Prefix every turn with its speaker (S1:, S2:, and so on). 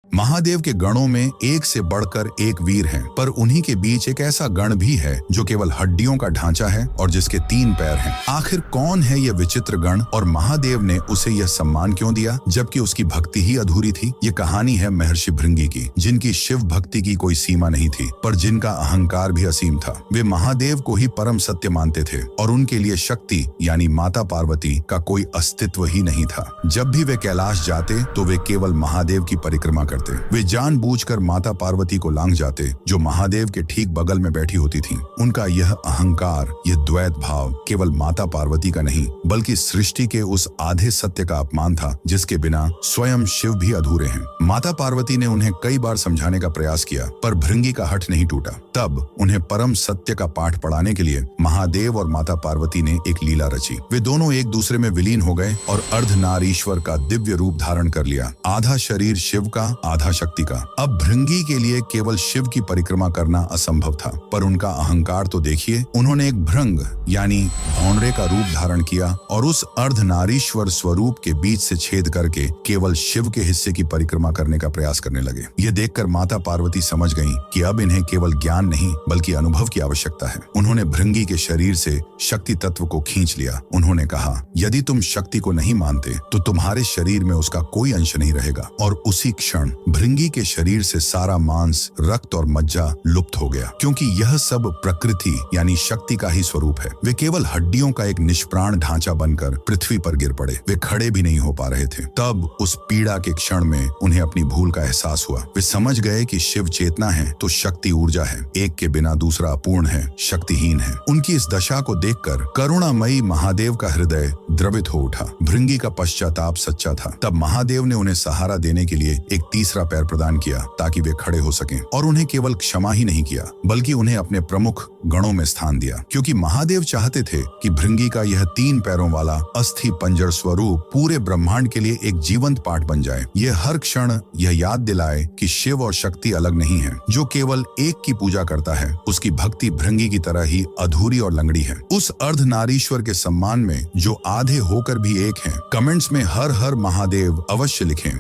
S1: महादेव के गणों में एक से बढ़कर एक वीर हैं, पर उन्हीं के बीच एक ऐसा गण भी है जो केवल हड्डियों का ढांचा है और जिसके 3 पैर हैं। आखिर कौन है यह विचित्र गण और महादेव ने उसे यह सम्मान क्यों दिया जबकि उसकी भक्ति ही अधूरी थी? ये कहानी है महर्षि भृंगी की, जिनकी शिव भक्ति की कोई सीमा नहीं थी, पर जिनका अहंकार भी असीम था। वे महादेव को ही परम सत्य मानते थे और उनके लिए शक्ति यानी माता पार्वती का कोई अस्तित्व ही नहीं था। जब भी वे कैलाश जाते तो वे केवल महादेव की परिक्रमा करते। वे जानबूझकर माता पार्वती को लांघ जाते, जो महादेव के ठीक बगल में बैठी होती थीं। उनका यह अहंकार, यह द्वैत भाव केवल माता पार्वती का नहीं बल्कि सृष्टि के उस आधे सत्य का अपमान था जिसके बिना स्वयं शिव भी अधूरे हैं। माता पार्वती ने उन्हें कई बार समझाने का प्रयास किया, पर भृंगी का हठ नहीं टूटा। तब उन्हें परम सत्य का पाठ पढ़ाने के लिए महादेव और माता पार्वती ने एक लीला रची। वे दोनों एक दूसरे में विलीन हो गए और अर्धनारीश्वर का दिव्य रूप धारण कर लिया, आधा शरीर शिव का, आधा शक्ति का। अब भृंगी के लिए केवल शिव की परिक्रमा करना असंभव था, पर उनका अहंकार तो देखिए। उन्होंने एक भृंग यानी भौंडरे का रूप धारण किया और उस अर्धनारीश्वर स्वरूप के बीच से छेद करके केवल शिव के हिस्से की परिक्रमा करने का प्रयास करने लगे। ये देखकर माता पार्वती समझ गईं कि अब इन्हें केवल ज्ञान नहीं बल्कि अनुभव की आवश्यकता है। उन्होंने भृंगी के शरीर से शक्ति तत्व को खींच लिया। उन्होंने कहा, यदि तुम शक्ति को नहीं मानते तो तुम्हारे शरीर में उसका कोई अंश नहीं रहेगा। और उसी क्षण भृंगी के शरीर से सारा मांस, रक्त और मज्जा लुप्त हो गया, क्योंकि यह सब प्रकृति यानी शक्ति का ही स्वरूप है। वे केवल हड्डियों का एक निष्प्राण ढांचा बनकर पृथ्वी पर गिर पड़े। वे खड़े भी नहीं हो पा रहे थे। तब उस पीड़ा के क्षण में उन्हें अपनी भूल का एहसास हुआ। वे समझ गए कि शिव चेतना है तो शक्ति ऊर्जा है, एक के बिना दूसरा अपूर्ण है, शक्तिहीन है। उनकी इस दशा को देखकर करुणामयी महादेव का हृदय द्रवित हो उठा। भृंगी का पश्चाताप सच्चा था। तब महादेव ने उन्हें सहारा देने के लिए एक तीसरा पैर प्रदान किया ताकि वे खड़े हो सकें, और उन्हें केवल क्षमा ही नहीं किया बल्कि उन्हें अपने प्रमुख गणों में स्थान दिया, क्योंकि महादेव चाहते थे कि भृंगी का यह 3 पैरों वाला अस्थि पंजर स्वरूप पूरे ब्रह्मांड के लिए एक जीवंत पाठ बन जाए। यह हर क्षण यह याद दिलाए कि शिव और शक्ति अलग नहीं है। जो केवल एक की पूजा करता है उसकी भक्ति भृंगी की तरह ही अधूरी और लंगड़ी है। उस अर्धनारीश्वर के सम्मान में जो आधे होकर भी एक हैं, कमेंट्स में हर हर महादेव अवश्य लिखें।